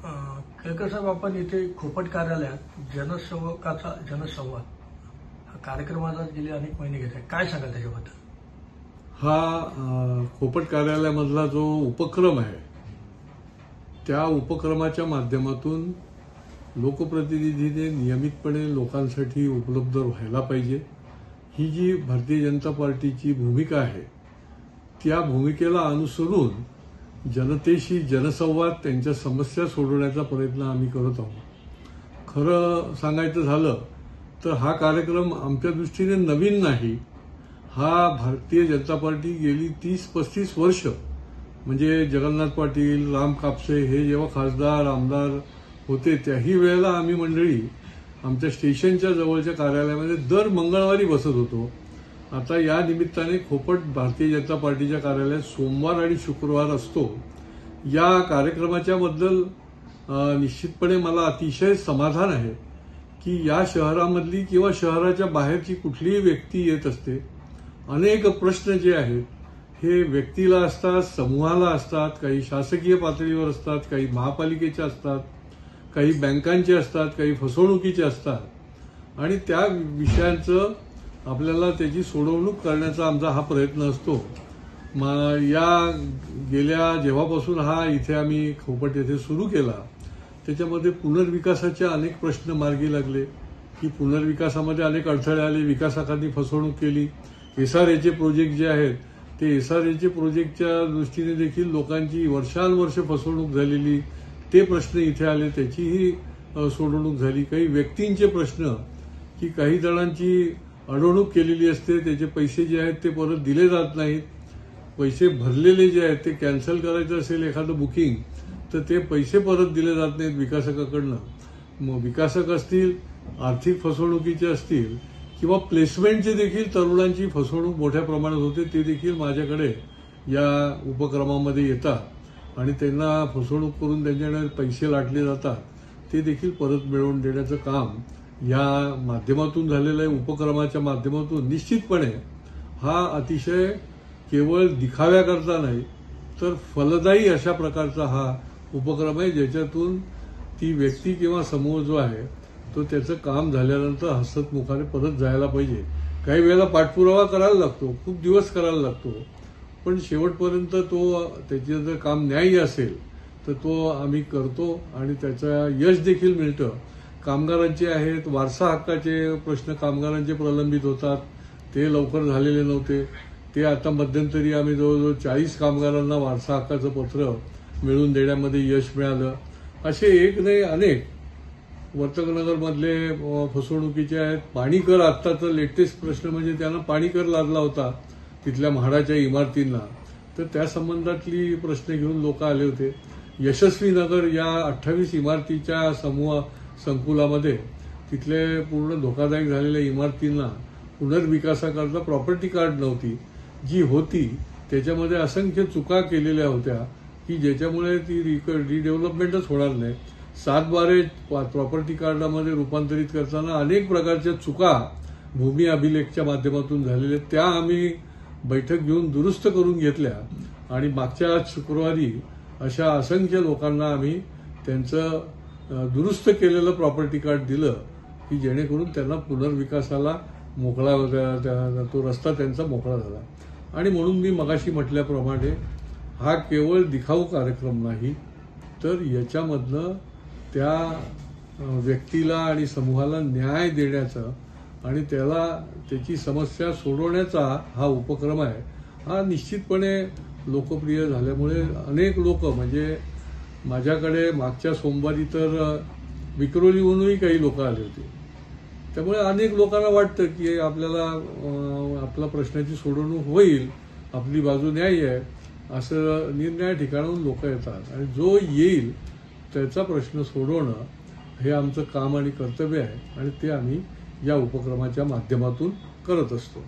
केळकर साहेब, आपण इथे खोपट कार्यालयात जनसेवकाचा जनसंवाद हा कार्यक्रमाचा गेले अनेक महिने घेत आहे, काय सांगाल त्याच्याबद्दल? हा खोपट कार्यालयामधला जो उपक्रम आहे त्या उपक्रमाच्या माध्यमातून लोकप्रतिनिधीने नियमितपणे लोकांसाठी उपलब्ध व्हायला पाहिजे, ही जी भारतीय जनता पार्टीची भूमिका आहे त्या भूमिकेला अनुसरून जनतेशी जनसंवाद, त्यांच्या समस्या सोडवण्याचा प्रयत्न आम्ही करत आहोत। खरं सांगायचं झालं तर हा कार्यक्रम आमच्या दृष्टीने नवीन नाही। हा भारतीय जनता पार्टी गेली 30-35 वर्ष, म्हणजे जगन्नाथ पाटील, राम कापसे हे जेव्हा खासदार आमदार होते त्याही वेळेला आम्ही मंडळी आमच्या स्टेशनच्या जवळच्या कार्यालयामध्ये दर मंगळवारी बसत होतो। आता या निमित्ताने खोपट भारतीय जनता पार्टीच्या कार्यालयात सोमवार आणि शुक्रवार असतो। या कार्यक्रमाच्या बद्दल निश्चितपणे मला अतिशय समाधान आहे की या शहरामधली किंवा शहराच्या बाहेरची कुठलीही व्यक्ती येत असते। अनेक प्रश्न जे आहेत हे व्यक्तीला असतात, समूहाला असतात, काही शासकीय पातळीवर असतात, काही महापालिकेचे असतात, काही बँकांचे असतात, काही फसवणुकीचे असतात आणि त्या विषयांचं आपल्याला त्याची सोडवणूक करण्याचा आमचा हा प्रयत्न असतो। या गेल्या जेव्हापासून हा इथे आम्ही खोपट येथे सुरू केला त्याच्यामध्ये पुनर्विकासाचे अनेक प्रश्न मार्गी लागले की पुनर्विकासामध्ये अनेक अडथळे आले, विकासकांनी फसवणूक केली। SRA चे प्रोजेक्ट जे आहेत ते SRA चे प्रोजेक्टच्या दृष्टीने देखील लोकांची वर्षानुवर्ष फसवणूक झालेली, ते प्रश्न इथे आले, त्याचीही सोडवणूक झाली। काही व्यक्तींचे प्रश्न की काही जणांची अडवणूक केलेली असते, त्याचे पैसे जे आहेत ते परत दिले जात नाहीत, पैसे भरलेले जे आहेत ते कॅन्सल करायचं असेल एखादं बुकिंग तर ते पैसे परत दिले जात नाहीत विकासकाकडनं। मग विकासक असतील, आर्थिक फसवणुकीचे असतील किंवा प्लेसमेंटचे देखील तरुणांची फसवणूक मोठ्या प्रमाणात होते, ते देखील माझ्याकडे या उपक्रमामध्ये येतात आणि त्यांना फसवणूक करून त्यांच्याकडे पैसे लाटले जातात, ते देखील परत मिळवून देण्याचं काम या माध्यमातून झालेलं आहे। उपक्रमाच्या माध्यमातून निश्चितपणे हा अतिशय केवळ दिखाव्याकरता नाही तर फलदायी अशा प्रकारचा हा उपक्रम आहे, ज्याच्यातून ती व्यक्ती किंवा समूह जो आहे तो त्याचं काम झाल्यानंतर हसतमुखाने परत जायला पाहिजे। काही वेळेला पाठपुरावा करायला लागतो, खूप दिवस करायला लागतो, पण शेवटपर्यंत तो त्याचं जर काम न्याय्य असेल तर तो आम्ही करतो आणि त्याचं यश देखील मिळतं। कामगारांचे आहेत, वारसा हक्काचे प्रश्न कामगारांचे प्रलंबित होतात, ते लवकर झालेले नव्हते, ते आता मध्यंतरी आम्ही जवळजवळ 40 कामगारांना वारसा हक्काचं पत्र मिळवून देण्यामध्ये यश मिळालं। असे एक नाही अनेक वर्तकनगरमधले फसवणुकीचे आहेत। पाणी कर आत्ताचा लेटेस्ट प्रश्न म्हणजे त्यांना पाणी कर लादला होता तिथल्या म्हाडाच्या इमारतींना, तर त्या संबंधातली प्रश्न घेऊन लोक आले होते। यशस्वी नगर या 28 इमारतीच्या संकुलामध्ये तिथले पूर्ण धोकादायक झालेल्या इमारतींना पुनर्विकासाकरता प्रॉपर्टी कार्ड नव्हती, जी होती त्याच्यामध्ये असंख्य चुका केलेल्या होत्या की ज्याच्यामुळे ती रिडेव्हलपमेंटच होणार नाही। 7/12 प्रॉपर्टी कार्डामध्ये रूपांतरित करताना अनेक प्रकारच्या चुका भूमी अभिलेखच्या माध्यमातून झालेल्या, त्या आम्ही बैठक घेऊन दुरुस्त करून घेतल्या आणि मागच्या शुक्रवारी अशा असंख्य लोकांना आम्ही त्यांचं दुरुस्त केलेलं प्रॉपर्टी कार्ड दिलं की जेणेकरून त्यांना पुनर्विकासाला मोकळा तो रस्ता त्यांचा मोकळा झाला। आणि म्हणून मी मगाशी म्हटल्याप्रमाणे हा केवळ दिखाऊ कार्यक्रम नाही तर याच्यामधनं त्या व्यक्तीला आणि समूहाला न्याय देण्याचा आणि त्याची समस्या सोडवण्याचा हा उपक्रम आहे। हा निश्चितपणे लोकप्रिय झाल्यामुळे अनेक लोक, म्हणजे माझ्याकडे मागच्या सोमवारी तर विक्रोलीहूनही काही लोक आले होते, त्यामुळे अनेक लोकांना वाटतं की आपल्याला आपल्या प्रश्नाची सोडवणूक होईल, आपली बाजू न्याय्य आहे, असं निरनिराळ्या ठिकाणाहून लोक येतात आणि जो येईल त्याचा प्रश्न सोडवणं हे आमचं काम आणि कर्तव्य आहे आणि ते आम्ही या उपक्रमाच्या माध्यमातून करत असतो।